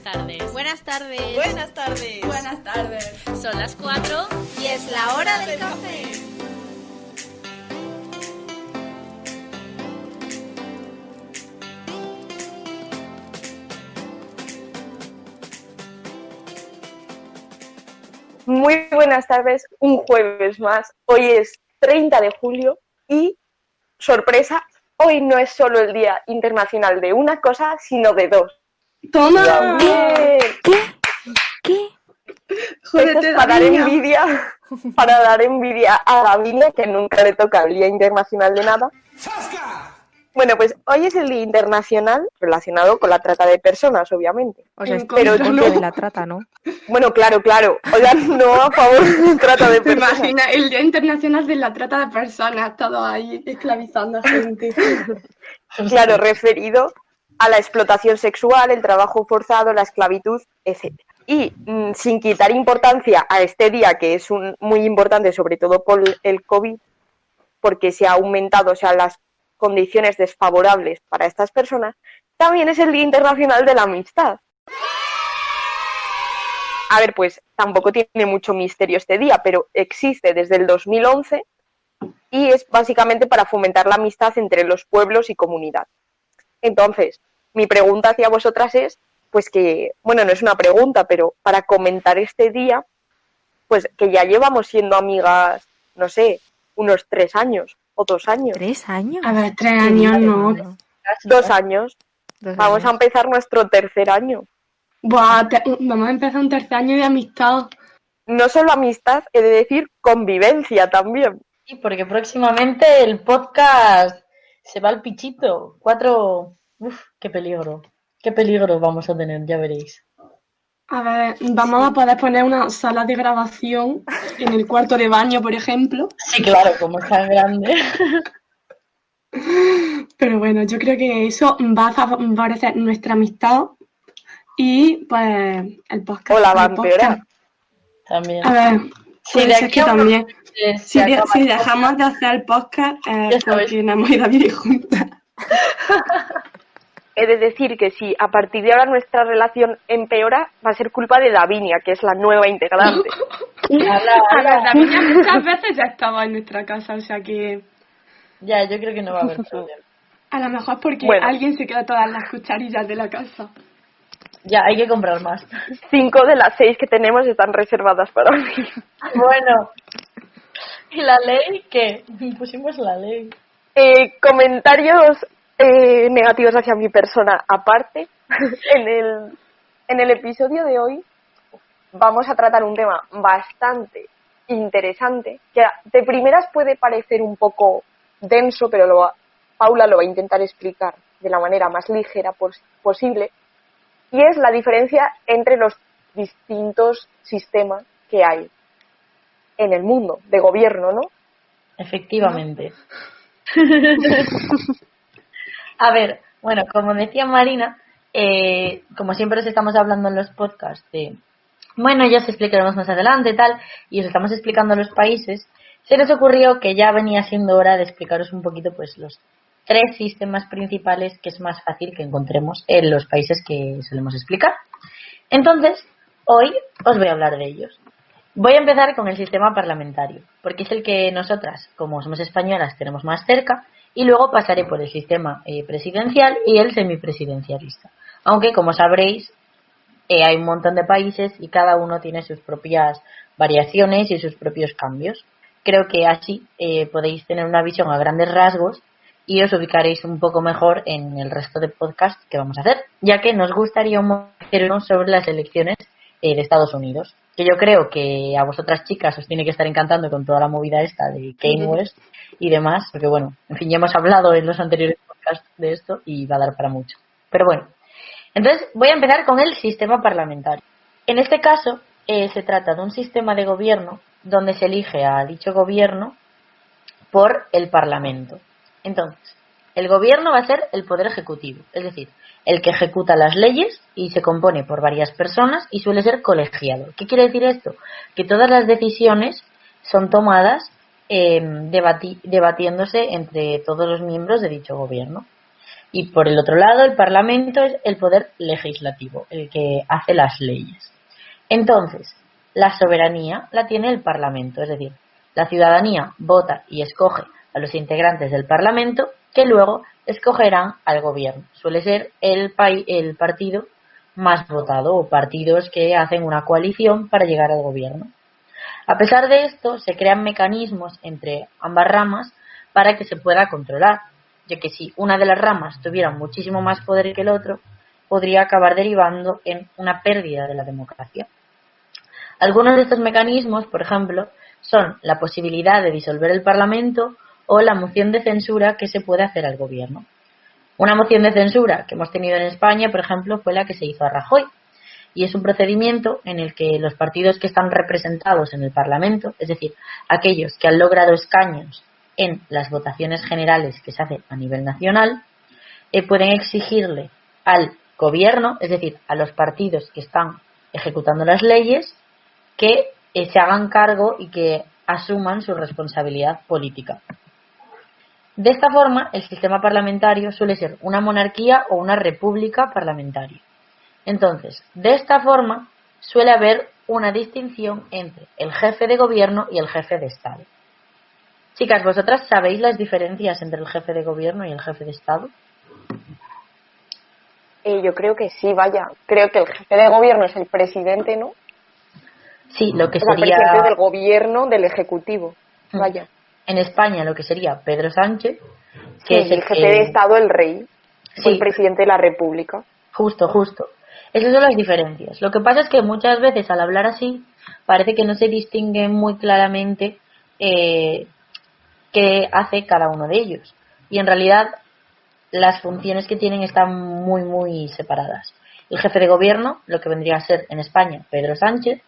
tardes. Buenas tardes. Buenas tardes. Buenas tardes. Son las 4 y es la hora del café. Muy buenas tardes, un jueves más. Hoy es 30 de julio y, sorpresa, hoy no es solo el Día Internacional de una cosa, sino de dos. ¡Toma! ¡Bien! ¿Qué? Esto es para dar envidia a Gaviria, que nunca le toca el Día Internacional de nada. ¡Zasca! Bueno, pues hoy es el Día Internacional relacionado con la trata de personas, obviamente. O sea, pero en contra de la trata, ¿no? Bueno, claro. Oiga, no a favor de la trata de ¿Te personas. imaginas el Día Internacional de la Trata de Personas? Todo ahí esclavizando a gente. Claro, referido a la explotación sexual, el trabajo forzado, la esclavitud, etc. Y sin quitar importancia a este día, que es muy importante, sobre todo por el COVID, porque se ha aumentado, o sea, las condiciones desfavorables para estas personas, también es el Día Internacional de la Amistad. A ver, pues tampoco tiene mucho misterio este día, pero existe desde el 2011 y es básicamente para fomentar la amistad entre los pueblos y comunidades. Entonces, mi pregunta hacia vosotras es, pues que, bueno, no es una pregunta, pero para comentar este día, pues que ya llevamos siendo amigas, no sé, unos 3 años o 2 años. ¿3 años? A ver, 3 años no. 2 años. Vamos a empezar nuestro tercer año. Buah, vamos a empezar un tercer año de amistad. No solo amistad, he de decir convivencia también. Sí, porque próximamente el podcast se va al pichito. 4... Uf, qué peligro. Qué peligro vamos a tener, ya veréis. A ver, vamos a poder poner una sala de grabación en el cuarto de baño, por ejemplo. Sí, claro, como es tan grande. Pero bueno, yo creo que eso va a favorecer nuestra amistad y pues el podcast. O la va a empeorar. También. A ver, Sí, puede de ser aquí que a unos también. meses Si se acaba el dejamos de hacer el podcast Ya sabes. porque no hemos ido a vivir juntas. He de decir que si a partir de ahora nuestra relación empeora, va a ser culpa de Davinia, que es la nueva integrante. A ver, Davinia muchas veces ya estaba en nuestra casa, o sea que Ya, yo creo que no va a haber problema. a lo mejor porque Bueno. alguien se queda todas las cucharillas de la casa. Ya, hay que comprar más. 5 de las 6 que tenemos están reservadas para mí. Bueno. ¿Y la ley? ¿Qué? Pusimos la ley. Comentarios negativos hacia mi persona aparte. En el episodio de hoy vamos a tratar un tema bastante interesante, que de primeras puede parecer un poco denso, pero Paula lo va a intentar explicar de la manera más ligera posible, y es la diferencia entre los distintos sistemas que hay en el mundo de gobierno, ¿no? Efectivamente. A ver, bueno, como decía Marina, como siempre os estamos hablando en los podcasts bueno, ya os explicaremos más adelante tal, y os estamos explicando los países, se nos ocurrió que ya venía siendo hora de explicaros un poquito pues los 3 sistemas principales que es más fácil que encontremos en los países que solemos explicar. Entonces, hoy os voy a hablar de ellos. Voy a empezar con el sistema parlamentario, porque es el que nosotras, como somos españolas, tenemos más cerca, y luego pasaré por el sistema presidencial y el semipresidencialista. Aunque, como sabréis, hay un montón de países y cada uno tiene sus propias variaciones y sus propios cambios. Creo que así podéis tener una visión a grandes rasgos y os ubicaréis un poco mejor en el resto de podcasts que vamos a hacer, ya que nos gustaría hacer uno sobre las elecciones de Estados Unidos, que yo creo que a vosotras chicas os tiene que estar encantando con toda la movida esta de Kanye West y demás, porque bueno, en fin, ya hemos hablado en los anteriores podcasts de esto y va a dar para mucho. Pero bueno, entonces voy a empezar con el sistema parlamentario. En este caso se trata de un sistema de gobierno donde se elige a dicho gobierno por el Parlamento. Entonces, el gobierno va a ser el poder ejecutivo, es decir, el que ejecuta las leyes y se compone por varias personas y suele ser colegiado. ¿Qué quiere decir esto? Que todas las decisiones son tomadas debatiéndose entre todos los miembros de dicho gobierno. Y por el otro lado, el Parlamento es el poder legislativo, el que hace las leyes. Entonces, la soberanía la tiene el Parlamento, es decir, la ciudadanía vota y escoge a los integrantes del Parlamento que luego escogerán al gobierno. Suele ser el partido más votado o partidos que hacen una coalición para llegar al gobierno. A pesar de esto, se crean mecanismos entre ambas ramas para que se pueda controlar, ya que si una de las ramas tuviera muchísimo más poder que el otro, podría acabar derivando en una pérdida de la democracia. Algunos de estos mecanismos, por ejemplo, son la posibilidad de disolver el Parlamento o la moción de censura que se puede hacer al gobierno. Una moción de censura que hemos tenido en España, por ejemplo, fue la que se hizo a Rajoy, y es un procedimiento en el que los partidos que están representados en el Parlamento, es decir, aquellos que han logrado escaños en las votaciones generales que se hacen a nivel nacional, pueden exigirle al gobierno, es decir, a los partidos que están ejecutando las leyes, que se hagan cargo y que asuman su responsabilidad política. De esta forma, el sistema parlamentario suele ser una monarquía o una república parlamentaria. Entonces, de esta forma, suele haber una distinción entre el jefe de gobierno y el jefe de Estado. Chicas, ¿vosotras sabéis las diferencias entre el jefe de gobierno y el jefe de Estado? Yo creo que sí, vaya. Creo que el jefe de gobierno es el presidente, ¿no? Sí, lo que O sea, el sería... presidente del gobierno, del ejecutivo. Vaya. En España lo que sería Pedro Sánchez, que Sí, es el jefe de Estado, el rey, o Sí. el presidente de la república. Justo. Esas son las diferencias. Lo que pasa es que muchas veces al hablar así parece que no se distingue muy claramente qué hace cada uno de ellos. Y en realidad las funciones que tienen están muy separadas. El jefe de gobierno, lo que vendría a ser en España Pedro Sánchez,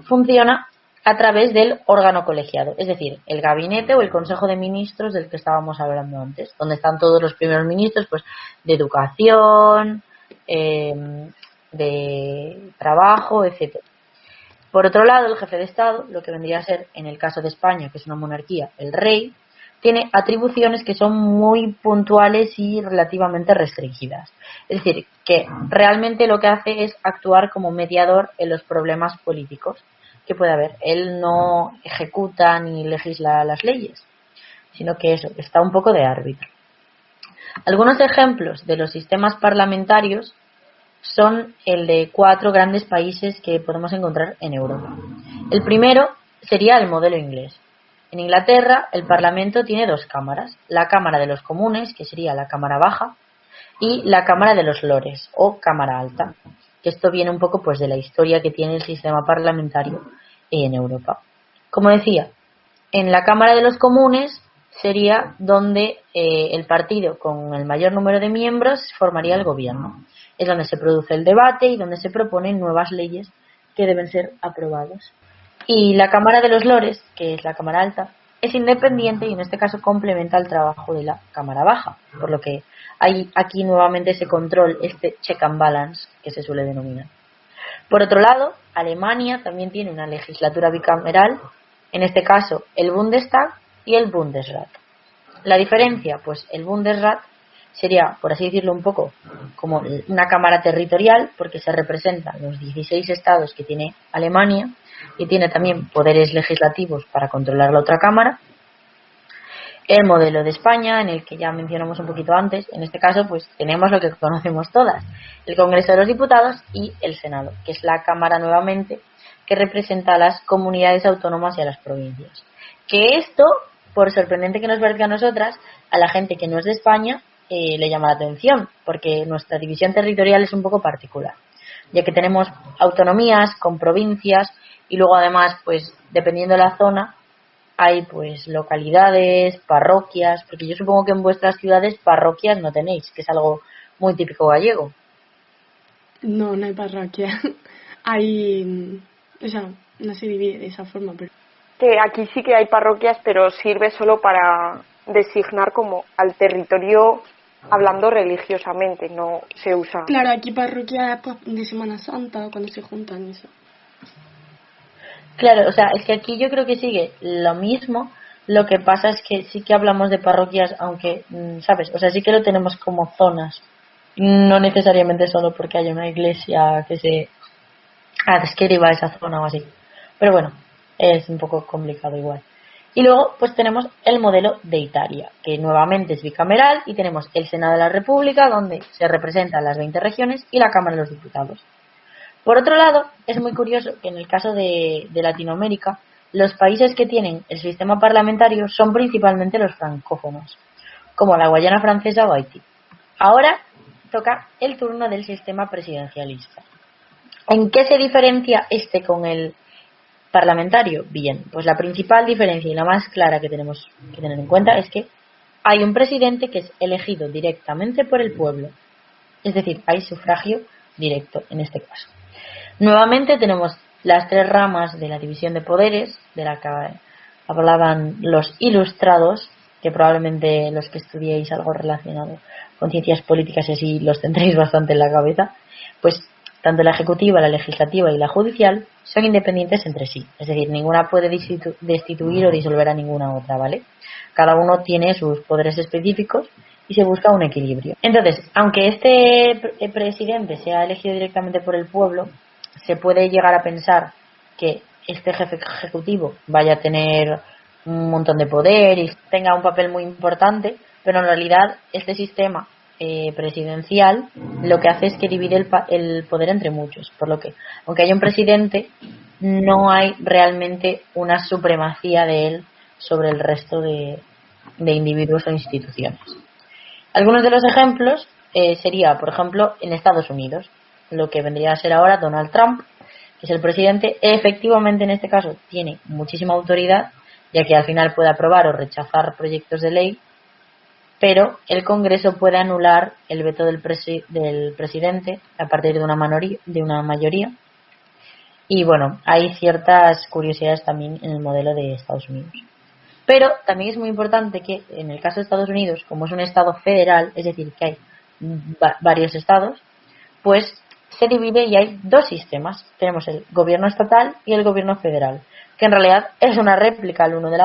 funciona a través del órgano colegiado, es decir, el gabinete o el consejo de ministros del que estábamos hablando antes, donde están todos los primeros ministros, pues, de educación, de trabajo, etcétera. Por otro lado, el jefe de Estado, lo que vendría a ser, en el caso de España, que es una monarquía, el rey, tiene atribuciones que son muy puntuales y relativamente restringidas. Es decir, que realmente lo que hace es actuar como mediador en los problemas políticos que puede haber. Él no ejecuta ni legisla las leyes, sino que eso, está un poco de árbitro. Algunos ejemplos de los sistemas parlamentarios son el de 4 grandes países que podemos encontrar en Europa. El primero sería el modelo inglés. En Inglaterra, el Parlamento tiene 2 cámaras, la Cámara de los Comunes, que sería la Cámara Baja, y la Cámara de los Lores, o Cámara Alta, que esto viene un poco pues de la historia que tiene el sistema parlamentario en Europa. Como decía, en la Cámara de los Comunes sería donde el partido con el mayor número de miembros formaría el gobierno. Es donde se produce el debate y donde se proponen nuevas leyes que deben ser aprobadas. Y la Cámara de los Lores, que es la Cámara Alta, es independiente y en este caso complementa el trabajo de la Cámara Baja, por lo que hay aquí nuevamente ese control, este check and balance que se suele denominar. Por otro lado, Alemania también tiene una legislatura bicameral, en este caso el Bundestag y el Bundesrat. La diferencia, pues el Bundesrat sería, por así decirlo un poco, como una cámara territorial, porque se representan los 16 estados que tiene Alemania y tiene también poderes legislativos para controlar la otra cámara. El modelo de España, en el que ya mencionamos un poquito antes, en este caso pues tenemos lo que conocemos todas, el Congreso de los Diputados y el Senado, que es la cámara nuevamente que representa a las comunidades autónomas y a las provincias. Que esto, por sorprendente que nos parezca a nosotras, a la gente que no es de España le llama la atención, porque nuestra división territorial es un poco particular, ya que tenemos autonomías con provincias y luego además, pues dependiendo de la zona, hay pues localidades, parroquias, porque yo supongo que en vuestras ciudades parroquias no tenéis, que es algo muy típico gallego. No, no hay parroquia. Hay, o sea, no se divide de esa forma, pero... Que aquí sí que hay parroquias, pero sirve solo para designar como al territorio hablando religiosamente, no se usa. Claro, aquí parroquia pues, de Semana Santa, cuando se juntan eso. Claro, o sea, es que aquí yo creo que sigue lo mismo. Lo que pasa es que sí que hablamos de parroquias, aunque, ¿sabes? O sea, sí que lo tenemos como zonas. No necesariamente solo porque haya una iglesia que se adscriba a esa zona o así. Pero bueno, es un poco complicado igual. Y luego, pues tenemos el modelo de Italia, que nuevamente es bicameral, y tenemos el Senado de la República, donde se representan las 20 regiones, y la Cámara de los Diputados. Por otro lado, es muy curioso que en el caso de Latinoamérica, los países que tienen el sistema parlamentario son principalmente los francófonos, como la Guayana Francesa o Haití. Ahora toca el turno del sistema presidencialista. ¿En qué se diferencia este con el parlamentario? Bien, pues la principal diferencia y la más clara que tenemos que tener en cuenta es que hay un presidente que es elegido directamente por el pueblo. Es decir, hay sufragio directo en este caso. Nuevamente tenemos las tres ramas de la división de poderes, de la que hablaban los ilustrados, que probablemente los que estudiéis algo relacionado con ciencias políticas y así los tendréis bastante en la cabeza. Pues tanto la ejecutiva, la legislativa y la judicial son independientes entre sí. Es decir, ninguna puede destituir o disolver a ninguna otra, ¿vale? Cada uno tiene sus poderes específicos y se busca un equilibrio. Entonces, aunque este presidente sea elegido directamente por el pueblo, se puede llegar a pensar que este jefe ejecutivo vaya a tener un montón de poder y tenga un papel muy importante, pero en realidad este sistema presidencial lo que hace es que divide el poder entre muchos, por lo que aunque haya un presidente no hay realmente una supremacía de él sobre el resto de individuos o instituciones. Algunos de los ejemplos sería, por ejemplo, en Estados Unidos, lo que vendría a ser ahora Donald Trump, que es el presidente. Efectivamente, en este caso tiene muchísima autoridad, ya que al final puede aprobar o rechazar proyectos de ley, pero el Congreso puede anular el veto del presidente a partir de una mayoría. Y bueno, hay ciertas curiosidades también en el modelo de Estados Unidos. Pero también es muy importante que en el caso de Estados Unidos, como es un estado federal, es decir, que hay varios estados, pues se divide y hay dos sistemas. Tenemos el gobierno estatal y el gobierno federal, que en realidad es una réplica el uno del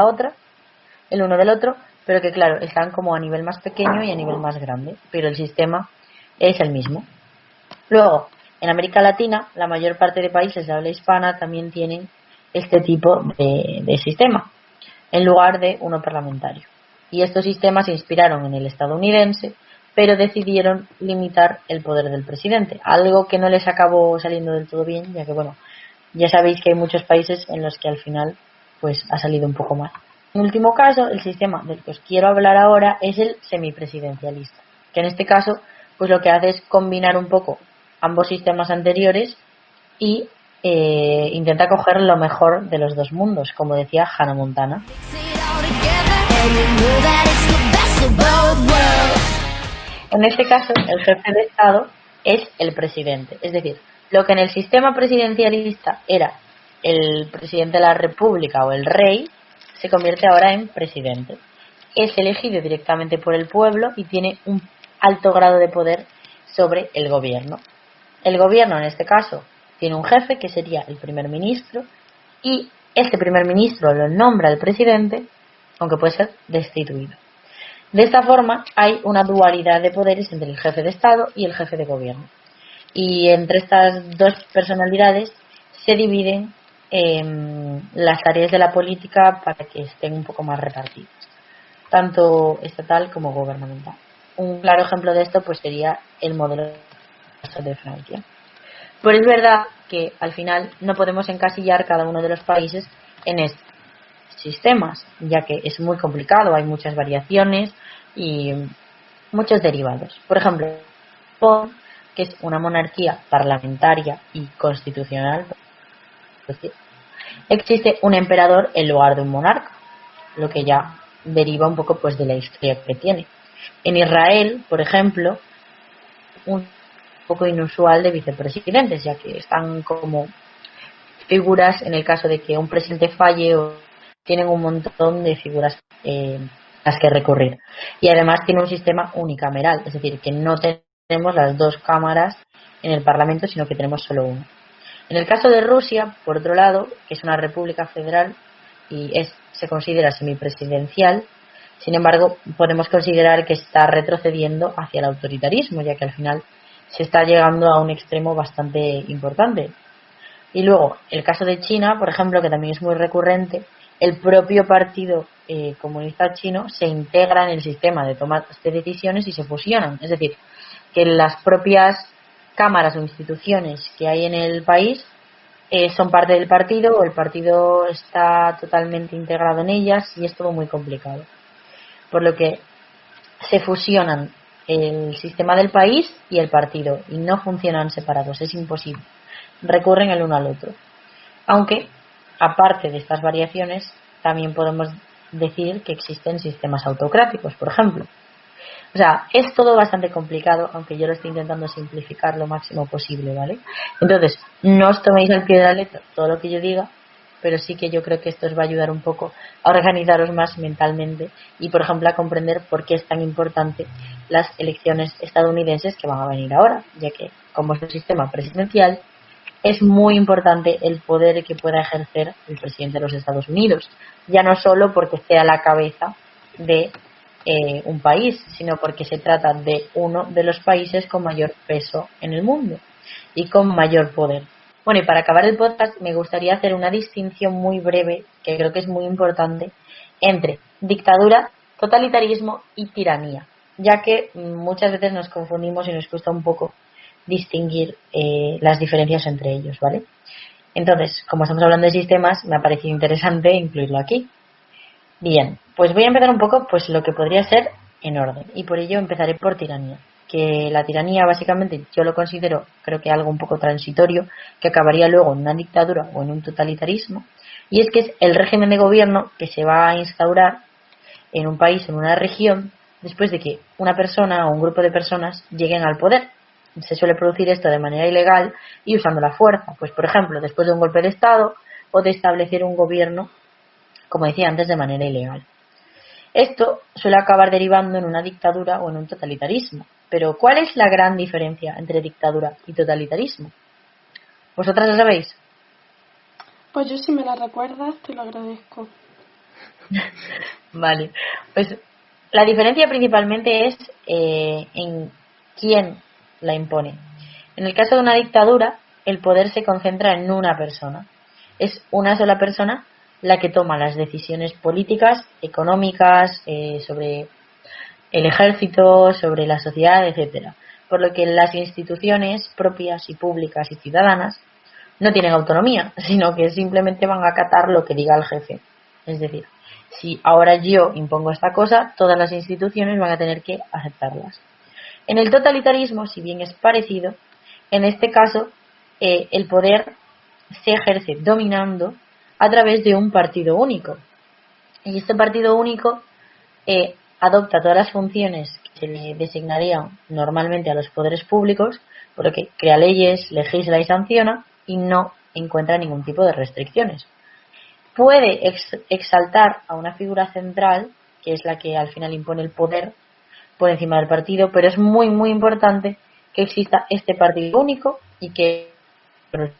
otro, pero que claro, están como a nivel más pequeño y a nivel más grande, pero el sistema es el mismo. Luego, en América Latina, la mayor parte de países de habla hispana también tienen este tipo de sistema, en lugar de uno parlamentario. Y estos sistemas se inspiraron en el estadounidense, pero decidieron limitar el poder del presidente, algo que no les acabó saliendo del todo bien, ya que bueno, ya sabéis que hay muchos países en los que al final pues ha salido un poco mal. En último caso, el sistema del que os quiero hablar ahora es el semipresidencialista, que en este caso pues lo que hace es combinar un poco ambos sistemas anteriores y intenta coger lo mejor de los dos mundos, como decía Hannah Montana. En este caso, el jefe de Estado es el presidente. Es decir, lo que en el sistema presidencialista era el presidente de la República o el rey, se convierte ahora en presidente. Es elegido directamente por el pueblo y tiene un alto grado de poder sobre el gobierno. El gobierno, en este caso, tiene un jefe que sería el primer ministro y este primer ministro lo nombra el presidente, aunque puede ser destituido. De esta forma hay una dualidad de poderes entre el jefe de Estado y el jefe de gobierno. Y entre estas dos personalidades se dividen las tareas de la política para que estén un poco más repartidas, tanto estatal como gubernamental. Un claro ejemplo de esto pues sería el modelo de Francia. Pero es verdad que al final no podemos encasillar cada uno de los países en estos sistemas, ya que es muy complicado, hay muchas variaciones y muchos derivados. Por ejemplo, Japón, que es una monarquía parlamentaria y constitucional, existe un emperador en lugar de un monarca, lo que ya deriva un poco pues de la historia que tiene. En Israel, por ejemplo, un poco inusual de vicepresidentes, ya que están como figuras en el caso de que un presidente falle o tienen un montón de figuras a las que recurrir. Y además tiene un sistema unicameral, es decir, que no tenemos las dos cámaras en el Parlamento, sino que tenemos solo una. En el caso de Rusia, por otro lado, que es una república federal, y se considera semipresidencial. Sin embargo, podemos considerar que está retrocediendo hacia el autoritarismo, ya que al final se está llegando a un extremo bastante importante. Y luego, el caso de China, por ejemplo, que también es muy recurrente, el propio Partido Comunista Chino se integra en el sistema de toma de decisiones y se fusionan. Es decir, que las propias cámaras o instituciones que hay en el país son parte del partido, o el partido está totalmente integrado en ellas, y es todo muy complicado. Por lo que se fusionan el sistema del país y el partido y no funcionan separados, es imposible. Recurren el uno al otro. Aunque, aparte de estas variaciones, también podemos decir que existen sistemas autocráticos, por ejemplo. O sea, es todo bastante complicado, aunque yo lo estoy intentando simplificar lo máximo posible, ¿vale? Entonces, no os toméis al pie de la letra todo lo que yo diga, pero sí que yo creo que esto os va a ayudar un poco a organizaros más mentalmente y, por ejemplo, a comprender por qué es tan importante las elecciones estadounidenses que van a venir ahora, ya que, como es un sistema presidencial, es muy importante el poder que pueda ejercer el presidente de los Estados Unidos, ya no solo porque esté a la cabeza de un país, sino porque se trata de uno de los países con mayor peso en el mundo y con mayor poder. Bueno, y para acabar el podcast me gustaría hacer una distinción muy breve, que creo que es muy importante, entre dictadura, totalitarismo y tiranía, ya que muchas veces nos confundimos y nos cuesta un poco distinguir las diferencias entre ellos, ¿vale? Entonces, como estamos hablando de sistemas, me ha parecido interesante incluirlo aquí. Bien, pues voy a empezar un poco pues lo que podría ser en orden, y por ello empezaré por tiranía. Que la tiranía básicamente yo lo considero, creo que algo un poco transitorio, que acabaría luego en una dictadura o en un totalitarismo, y es que es el régimen de gobierno que se va a instaurar en un país, en una región, después de que una persona o un grupo de personas lleguen al poder. Se suele producir esto de manera ilegal y usando la fuerza, pues por ejemplo después de un golpe de estado o de establecer un gobierno, como decía antes, de manera ilegal. Esto suele acabar derivando en una dictadura o en un totalitarismo. Pero ¿cuál es la gran diferencia entre dictadura y totalitarismo? ¿Vosotras lo sabéis? Pues yo, si me la recuerdas, te lo agradezco. Vale, pues la diferencia principalmente es en quién la impone. En el caso de una dictadura, el poder se concentra en una persona. Es una sola persona la que toma las decisiones políticas, económicas, sobre el ejército, sobre la sociedad, etcétera. Por lo que las instituciones propias y públicas y ciudadanas no tienen autonomía, sino que simplemente van a acatar lo que diga el jefe. Es decir, si ahora yo impongo esta cosa, todas las instituciones van a tener que aceptarlas. En el totalitarismo, si bien es parecido, en este caso el poder se ejerce dominando a través de un partido único. Y este partido único adopta todas las funciones que se le designarían normalmente a los poderes públicos, por lo que crea leyes, legisla y sanciona y no encuentra ningún tipo de restricciones. Puede exaltar a una figura central, que es la que al final impone el poder por encima del partido, pero es muy muy importante que exista este partido único y que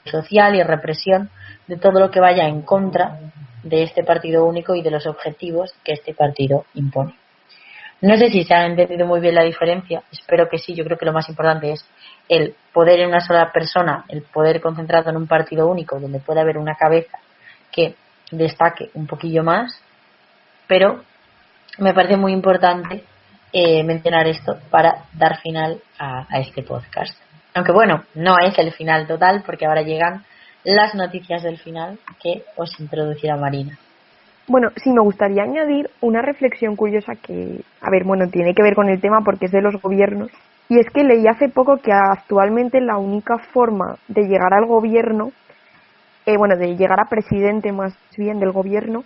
social y represión de todo lo que vaya en contra de este partido único y de los objetivos que este partido impone. No sé si se ha entendido muy bien la diferencia, espero que sí. Yo creo que lo más importante es el poder en una sola persona, el poder concentrado en un partido único donde puede haber una cabeza que destaque un poquillo más, pero me parece muy importante mencionar esto para dar final a este podcast. Aunque bueno, no es el final total, porque ahora llegan las noticias del final que os introducirá Marina. Bueno, sí, me gustaría añadir una reflexión curiosa que, a ver, bueno, tiene que ver con el tema porque es de los gobiernos. Y es que leí hace poco que actualmente la única forma de llegar al gobierno, de llegar a presidente más bien del gobierno,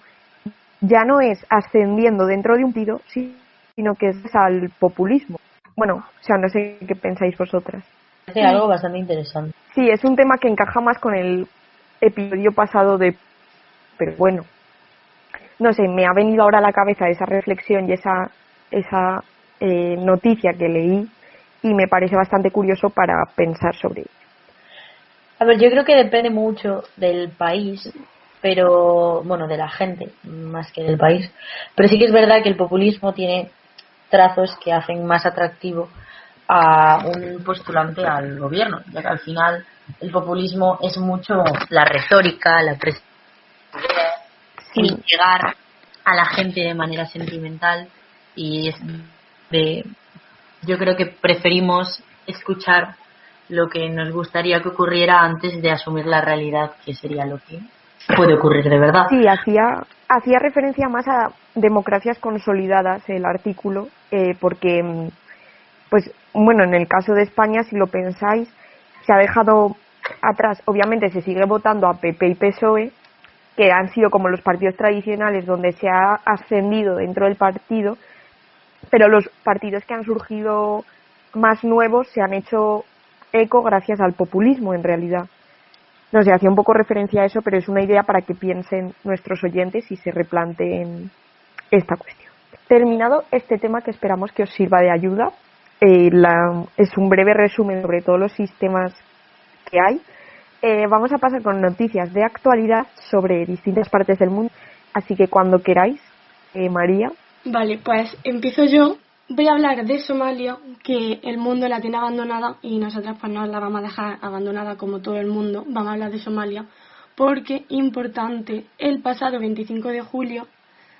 ya no es ascendiendo dentro de un partido, sino que es al populismo. Bueno, o sea, no sé qué pensáis vosotras. Es algo bastante interesante. Sí, es un tema que encaja más con el episodio pasado pero bueno, no sé, me ha venido ahora a la cabeza esa reflexión y esa noticia que leí y me parece bastante curioso para pensar sobre ello. A ver, yo creo que depende mucho del país pero bueno, de la gente más que del país. Pero sí que es verdad que el populismo tiene trazos que hacen más atractivo a un postulante al gobierno, ya que al final el populismo es mucho la retórica, la presión, Sí, el llegar a la gente de manera sentimental y es de, yo creo que preferimos escuchar lo que nos gustaría que ocurriera antes de asumir la realidad, que sería lo que puede ocurrir de verdad. sí, hacía referencia más a democracias consolidadas el artículo, porque, pues, bueno, en el caso de España, si lo pensáis, se ha dejado atrás, obviamente se sigue votando a PP y PSOE, que han sido como los partidos tradicionales donde se ha ascendido dentro del partido, pero los partidos que han surgido más nuevos se han hecho eco gracias al populismo en realidad. No sé, hacía un poco referencia a eso, pero es una idea para que piensen nuestros oyentes y se replanteen esta cuestión. Terminado este tema que esperamos que os sirva de ayuda, es un breve resumen sobre todos los sistemas que hay. Vamos a pasar con noticias de actualidad sobre distintas partes del mundo, así que cuando queráis, María. Vale, pues empiezo yo. Voy a hablar de Somalia, que el mundo la tiene abandonada y nosotras pues no la vamos a dejar abandonada como todo el mundo. Vamos a hablar de Somalia porque, importante, el pasado 25 de julio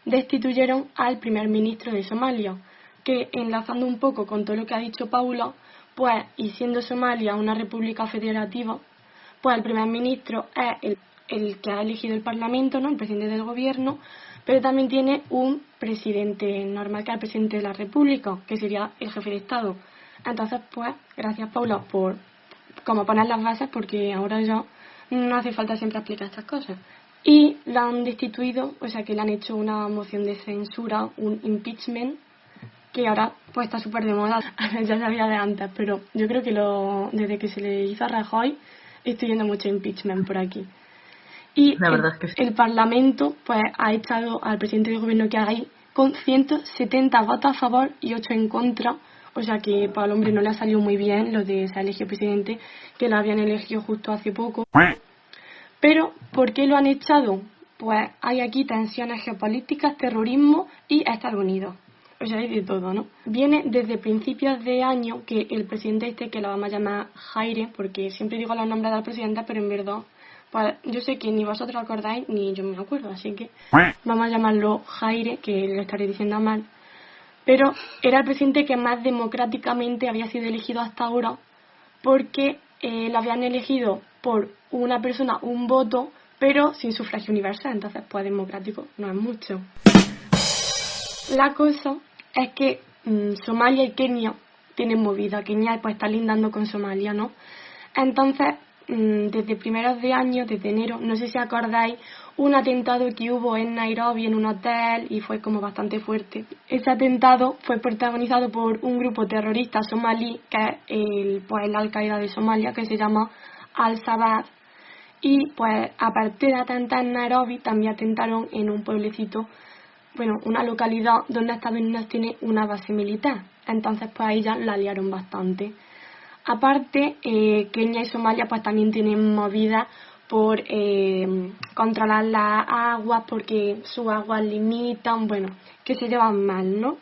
destituyeron al primer ministro de Somalia, que enlazando un poco con todo lo que ha dicho Paula, pues y siendo Somalia una república federativa, pues el primer ministro es el que ha elegido el Parlamento, ¿no? El presidente del gobierno, pero también tiene un presidente normal, que es el presidente de la República, que sería el jefe de Estado. Entonces, pues, gracias Paula por como poner las bases, porque ahora ya no hace falta siempre explicar estas cosas. Y la han destituido, o sea que le han hecho una moción de censura, un impeachment, que ahora pues está súper de moda. Ya sabía de antes, pero yo creo que desde que se le hizo a Rajoy estoy viendo mucho impeachment por aquí. Y La verdad es que sí. el Parlamento pues ha echado al presidente del gobierno que hay con 170 votos a favor y 8 en contra. O sea que para el hombre no le ha salido muy bien lo de ser elegido presidente, que lo habían elegido justo hace poco. Pero, ¿por qué lo han echado? Pues hay aquí tensiones geopolíticas, terrorismo y Estados Unidos. O sea, hay de todo, ¿no? Viene desde principios de año que el presidente que lo vamos a llamar Jaire, porque siempre digo los nombres del presidente, pero en verdad, pues yo sé que ni vosotros acordáis ni yo me acuerdo, así que vamos a llamarlo Jaire, que lo estaré diciendo mal. Pero era el presidente que más democráticamente había sido elegido hasta ahora, porque lo habían elegido por una persona, un voto, pero sin sufragio universal, entonces pues democrático no es mucho. La cosa es que Somalia y Kenia tienen movida. Kenia pues está lindando con Somalia, ¿no? Entonces, desde primeros de año, desde enero, no sé si acordáis, un atentado que hubo en Nairobi en un hotel y fue como bastante fuerte. Ese atentado fue protagonizado por un grupo terrorista somalí, que es el Al-Qaeda de Somalia, que se llama Al-Shabaab. Y pues aparte de atentar en Nairobi, también atentaron en un pueblecito, bueno, una localidad donde Estados Unidos tiene una base militar. Entonces pues ahí ya la liaron bastante. Aparte, Kenia y Somalia pues también tienen movidas por controlar las aguas, porque sus aguas limitan, bueno, que se llevan mal, ¿no?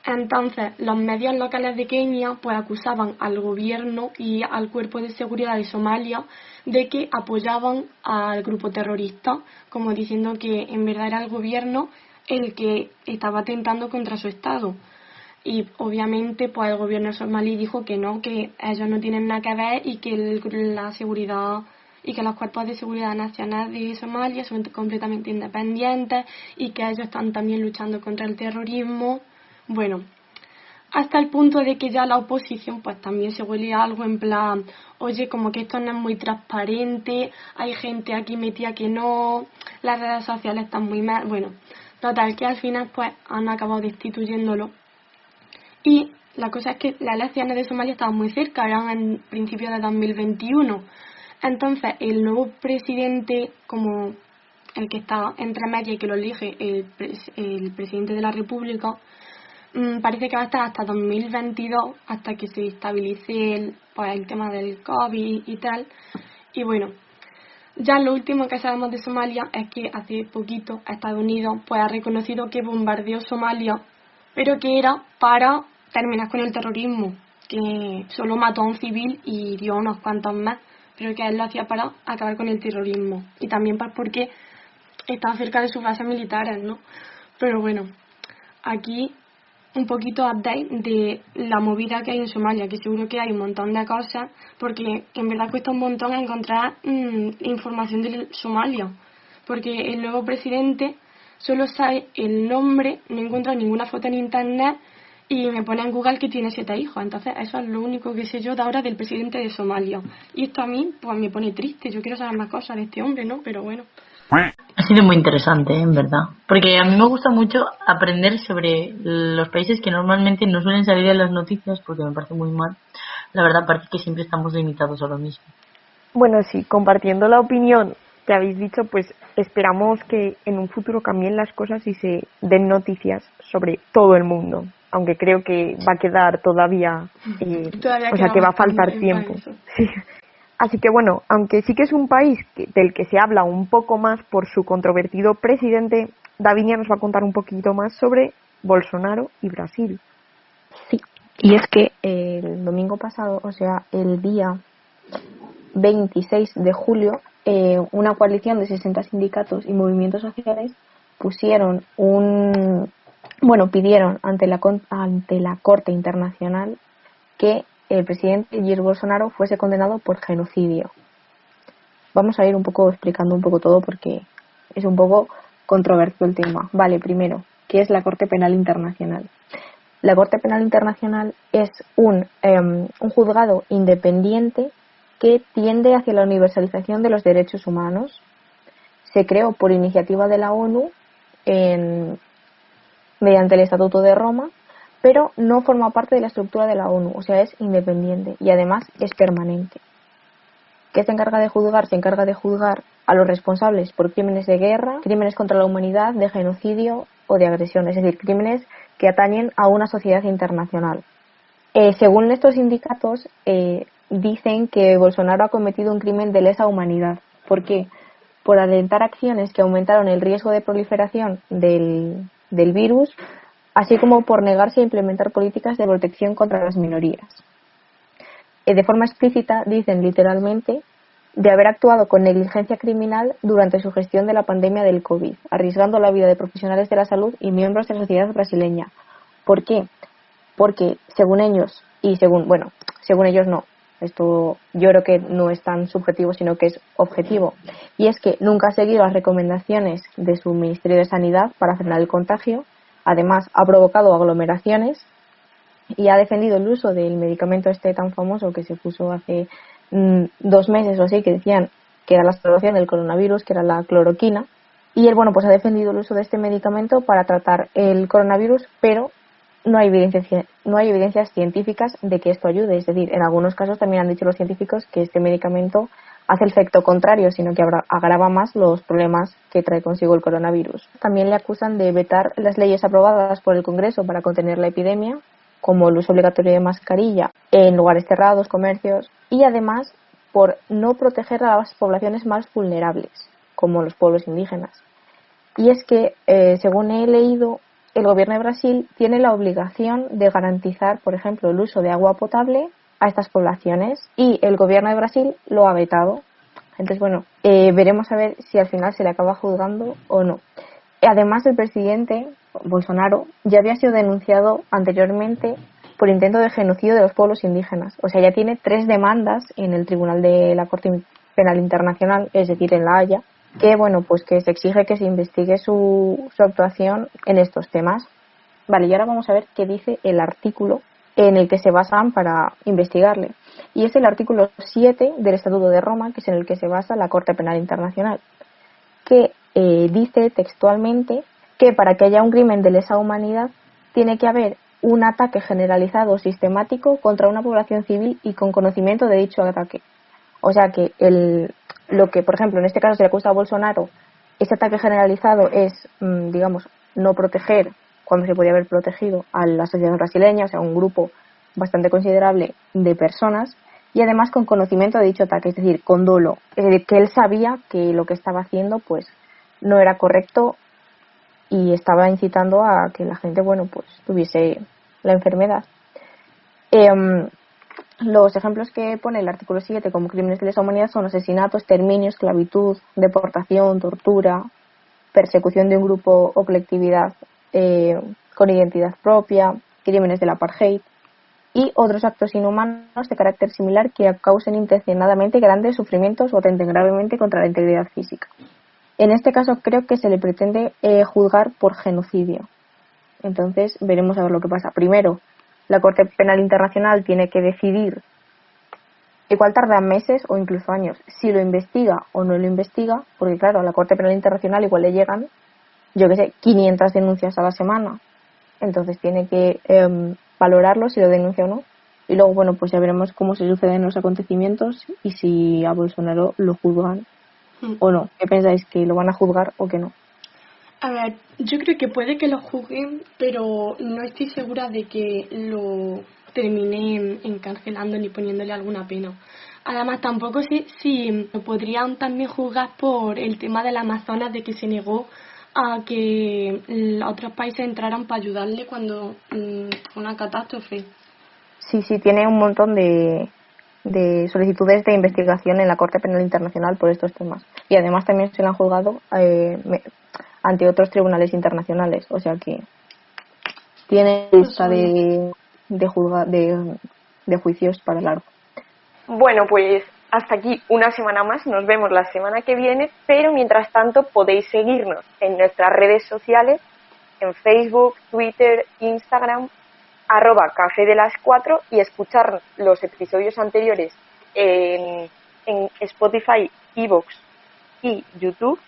Entonces, los medios locales de Kenia pues acusaban al gobierno y al cuerpo de seguridad de Somalia de que apoyaban al grupo terrorista, como diciendo que en verdad era el gobierno el que estaba atentando contra su estado. Y obviamente pues el gobierno somalí dijo que no, que ellos no tienen nada que ver y que la seguridad y que los cuerpos de seguridad nacional de Somalia son completamente independientes y que ellos están también luchando contra el terrorismo. Bueno, hasta el punto de que ya la oposición pues también se huele a algo en plan, oye, como que esto no es muy transparente, hay gente aquí metida que no, las redes sociales están muy mal. Bueno, total, que al final pues han acabado destituyéndolo. Y la cosa es que las elecciones de Somalia estaban muy cerca, eran en principios de 2021. Entonces, el nuevo presidente, como el que está entre media y que lo elige el presidente de la República, parece que va a estar hasta 2022, hasta que se estabilice el tema del COVID y tal. Y bueno, Ya lo último que sabemos de Somalia es que hace poquito Estados Unidos pues ha reconocido que bombardeó Somalia, pero que era para terminar con el terrorismo, que solo mató a un civil y hirió a unos cuantos más, pero que él lo hacía para acabar con el terrorismo y también pues porque está cerca de sus bases militares, ¿no? Pero bueno, aquí un poquito update de la movida que hay en Somalia, que seguro que hay un montón de cosas, porque en verdad cuesta un montón encontrar información de Somalia, porque el nuevo presidente solo sabe el nombre, no encuentro ninguna foto en internet y me pone en Google que tiene 7 hijos, entonces eso es lo único que sé yo de ahora del presidente de Somalia. Y esto a mí pues me pone triste, yo quiero saber más cosas de este hombre, ¿no? Pero bueno. Ha sido muy interesante, en verdad. Porque a mí me gusta mucho aprender sobre los países que normalmente no suelen salir en las noticias porque me parece muy mal. La verdad, parece que siempre estamos limitados a lo mismo. Bueno, sí, compartiendo la opinión que habéis dicho, pues esperamos que en un futuro cambien las cosas y se den noticias sobre todo el mundo. Aunque creo que va a quedar todavía, o sea, que va a faltar tiempo. Sí. Así que bueno, aunque sí que es un país del que se habla un poco más por su controvertido presidente, Davinia nos va a contar un poquito más sobre Bolsonaro y Brasil. Sí, y es que el domingo pasado, o sea, el día 26 de julio, una coalición de 60 sindicatos y movimientos sociales pidieron ante la Corte Internacional que el presidente Jair Bolsonaro fuese condenado por genocidio. Vamos a ir un poco explicando un poco todo porque es un poco controvertido el tema. Vale, primero, ¿qué es la Corte Penal Internacional? La Corte Penal Internacional es un juzgado independiente que tiende hacia la universalización de los derechos humanos. Se creó por iniciativa de la ONU mediante el Estatuto de Roma, pero no forma parte de la estructura de la ONU, o sea, es independiente y además es permanente. ¿Qué se encarga de juzgar? Se encarga de juzgar a los responsables por crímenes de guerra, crímenes contra la humanidad, de genocidio o de agresión, es decir, crímenes que atañen a una sociedad internacional. Según estos sindicatos, dicen que Bolsonaro ha cometido un crimen de lesa humanidad. ¿Por qué? Por alentar acciones que aumentaron el riesgo de proliferación del virus, así como por negarse a implementar políticas de protección contra las minorías. De forma explícita, dicen literalmente de haber actuado con negligencia criminal durante su gestión de la pandemia del COVID, arriesgando la vida de profesionales de la salud y miembros de la sociedad brasileña. ¿Por qué? Porque según ellos, según ellos no, esto yo creo que no es tan subjetivo, sino que es objetivo, y es que nunca ha seguido las recomendaciones de su Ministerio de Sanidad para frenar el contagio. Además, ha provocado aglomeraciones y ha defendido el uso del medicamento este tan famoso que se puso hace 2 meses o así, que decían que era la solución del coronavirus, que era la cloroquina. Y él, ha defendido el uso de este medicamento para tratar el coronavirus, pero no hay evidencias científicas de que esto ayude. Es decir, en algunos casos también han dicho los científicos que este medicamento hace el efecto contrario, sino que agrava más los problemas que trae consigo el coronavirus. También le acusan de vetar las leyes aprobadas por el Congreso para contener la epidemia, como el uso obligatorio de mascarilla en lugares cerrados, comercios, y además por no proteger a las poblaciones más vulnerables, como los pueblos indígenas. Y es que, según he leído, el gobierno de Brasil tiene la obligación de garantizar, por ejemplo, el uso de agua potable a estas poblaciones, y el gobierno de Brasil lo ha vetado. Entonces, veremos a ver si al final se le acaba juzgando o no. Además, el presidente Bolsonaro ya había sido denunciado anteriormente por intento de genocidio de los pueblos indígenas. O sea, ya tiene 3 demandas en el Tribunal de la Corte Penal Internacional, es decir, en La Haya, que que se exige que se investigue su actuación en estos temas. Vale, y ahora vamos a ver qué dice el artículo en el que se basan para investigarle. Y es el artículo 7 del Estatuto de Roma, que es en el que se basa la Corte Penal Internacional, que dice textualmente que para que haya un crimen de lesa humanidad tiene que haber un ataque generalizado sistemático contra una población civil y con conocimiento de dicho ataque. O sea que lo que, por ejemplo, en este caso se le acusa a Bolsonaro, ese ataque generalizado es, no proteger cuando se podía haber protegido a la sociedad brasileña, o sea, un grupo bastante considerable de personas, y además con conocimiento de dicho ataque, es decir, con dolo, es decir, que él sabía que lo que estaba haciendo pues no era correcto y estaba incitando a que la gente, bueno, pues tuviese la enfermedad. Los ejemplos que pone el artículo 7 como crímenes de lesa humanidad son asesinato, exterminio, esclavitud, deportación, tortura, persecución de un grupo o colectividad con identidad propia, crímenes del apartheid y otros actos inhumanos de carácter similar que causen intencionadamente grandes sufrimientos o atenten gravemente contra la integridad física. En este caso creo que se le pretende juzgar por genocidio. Entonces veremos a ver lo que pasa. Primero, la Corte Penal Internacional tiene que decidir, igual tarda meses o incluso años, si lo investiga o no lo investiga, porque claro, a la Corte Penal Internacional igual le llegan, yo qué sé, 500 denuncias a la semana. Entonces tiene que valorarlo si lo denuncia o no. Y luego, bueno, pues ya veremos cómo se suceden los acontecimientos y si a Bolsonaro lo juzgan o no. ¿Qué pensáis? ¿Que lo van a juzgar o que no? A ver, yo creo que puede que lo juzguen, pero no estoy segura de que lo terminen encarcelando ni poniéndole alguna pena. Además, tampoco sé si lo podrían también juzgar por el tema del Amazonas, de que se negó a que otros países entraran para ayudarle cuando una catástrofe. Sí, tiene un montón de solicitudes de investigación en la Corte Penal Internacional por estos temas. Y además también se le han juzgado ante otros tribunales internacionales. O sea que tiene lista de juicios para largo. Bueno, pues hasta aquí una semana más. Nos vemos la semana que viene, pero mientras tanto podéis seguirnos en nuestras redes sociales, en Facebook, Twitter, Instagram, @café de las 4 y escuchar los episodios anteriores en Spotify, Evox y YouTube.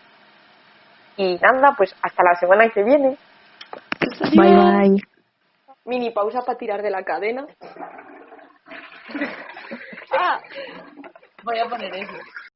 Y nada, pues hasta la semana que viene. Bye bye. Mini pausa para tirar de la cadena. Voy a poner eso.